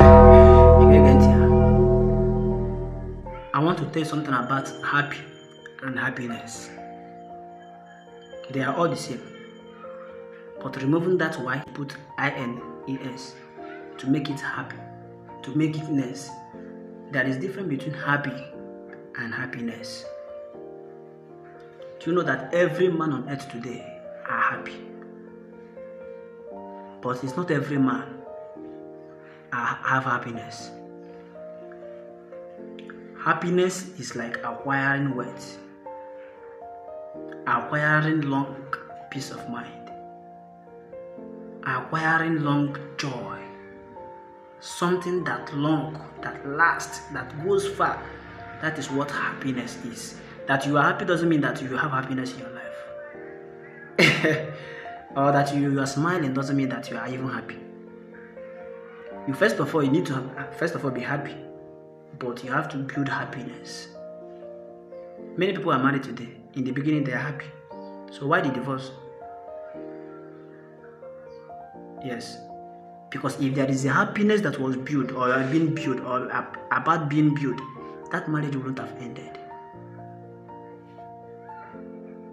I want to tell you something about happy and happiness. They are all the same, but removing that Y, put INES to make it happy, to make it ness. There is difference between happy and happiness. Do you know that every man on earth today are happy? But it's not every man have happiness. Happiness is like acquiring wealth, acquiring long peace of mind, acquiring long joy, something that long, that lasts, that goes far. That is what happiness is. That you are happy doesn't mean that you have happiness in your life. Or that you are smiling doesn't mean that you are even happy. You first of all, you need to be happy, but you have to build happiness. Many people are married today. In the beginning, they are happy. So why the divorce? Yes, because if there is a happiness that was built or been built or about being built, that marriage wouldn't have ended.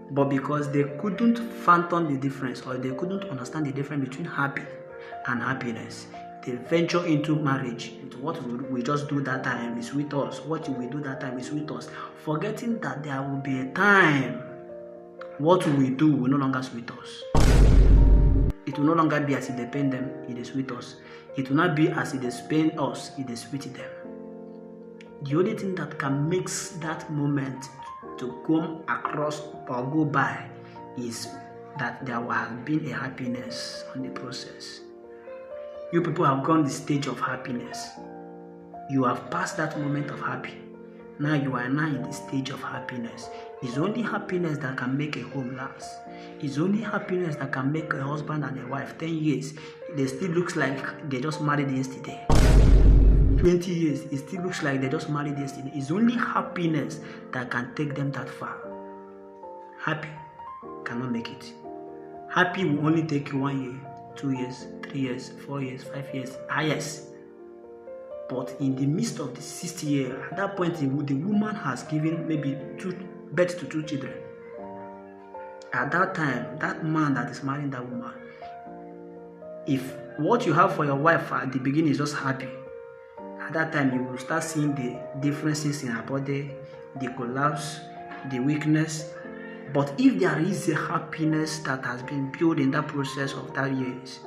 But because they couldn't fathom the difference, or they couldn't understand the difference between happy and happiness, they venture into marriage, into what we just do that time is with us, what we do that time is with us, forgetting that there will be a time what we do will no longer sweet us. It will no longer be as it depend them, it is with us. It will not be as it is pain us, it is with them. The only thing that can make that moment to come across or go by is that there will have been a happiness on the process. You people have gone the stage of happiness. You have passed that moment of happy. Now you are now in the stage of happiness. It's only happiness that can make a home last. It's only happiness that can make a husband and a wife 10 years. They still looks like they just married yesterday. 20 years, it still looks like they just married yesterday. It's only happiness that can take them that far. Happy cannot make it. Happy will only take you 1 year, 2 years, 3 years, 4 years, 5 years, highest. But in the midst of the 6th year, at that point, the woman has given maybe birth to 2 children. At that time, that man that is marrying that woman, if what you have for your wife at the beginning is just happy, at that time you will start seeing the differences in her body, the collapse, the weakness. But if there is a happiness that has been built in that process of that years,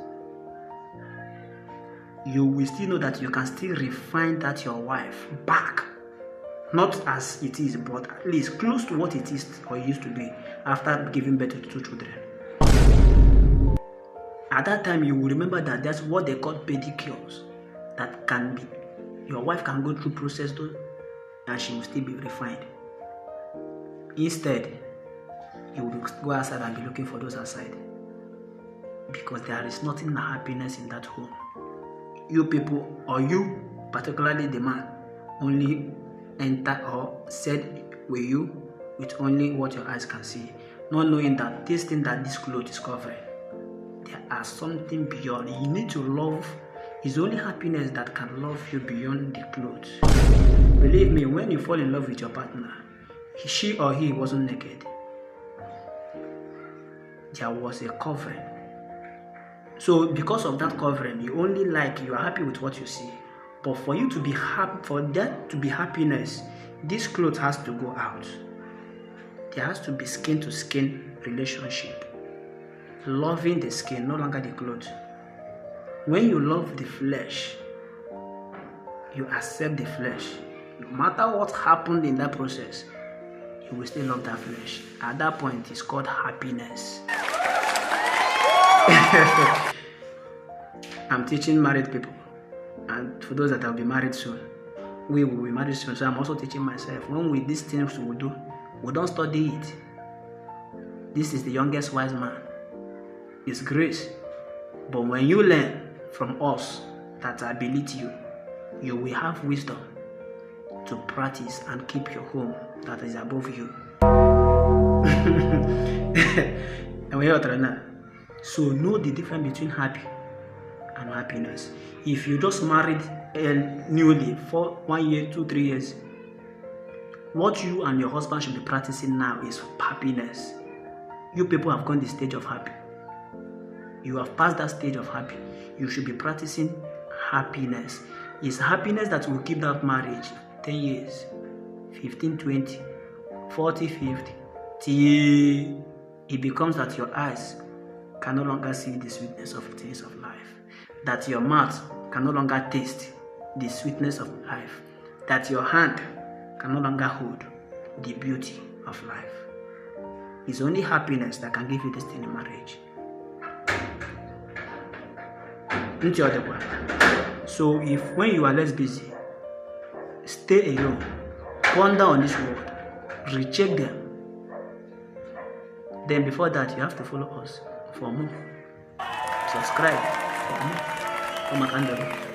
you will still know that you can still refine that your wife back, not as it is, but at least close to what it is or it used to be after giving birth to 2 children. At that time, you will remember that that's what they call pedicures. That can be, your wife can go through process though, and she will still be refined. Instead, you will go outside and be looking for those outside, because there is nothing happiness in that home. You people, or you, particularly the man, only enter or said with you with only what your eyes can see, not knowing that this thing that this cloth is covering, there are something beyond. You need to love. It's only happiness that can love you beyond the clothes. Believe me, when you fall in love with your partner, she or he wasn't naked. There was a covering. So because of that covering, you are happy with what you see. But for you to be happy, for that to be happiness, this clothes has to go out. There has to be skin to skin relationship. Loving the skin, no longer the clothes. When you love the flesh, you accept the flesh. No matter what happened in that process, you will still love that flesh. At that point, it's called happiness. I'm teaching married people, and for those that will be married soon, we will be married soon. So I'm also teaching myself. When these things we do, we don't study it. This is the youngest wise man. It's grace. But when you learn from us that are beneath you, you will have wisdom to practice and keep your home that is above you. So know the difference between happy and happiness. If you just married newly for 1 year, 2, 3 years, what you and your husband should be practicing now is happiness. You people have gone the stage of happy. You have passed that stage of happy. You should be practicing happiness. It's happiness that will keep that marriage 10 years, 15, 20, 40, 50, till it becomes that your eyes can no longer see the sweetness of things of life, that your mouth can no longer taste the sweetness of life, that your hand can no longer hold the beauty of life. It's only happiness that can give you this thing in marriage. So if when you are less busy, stay alone, ponder on this word, recheck them. Then before that, you have to follow us for more. Subscribe for more.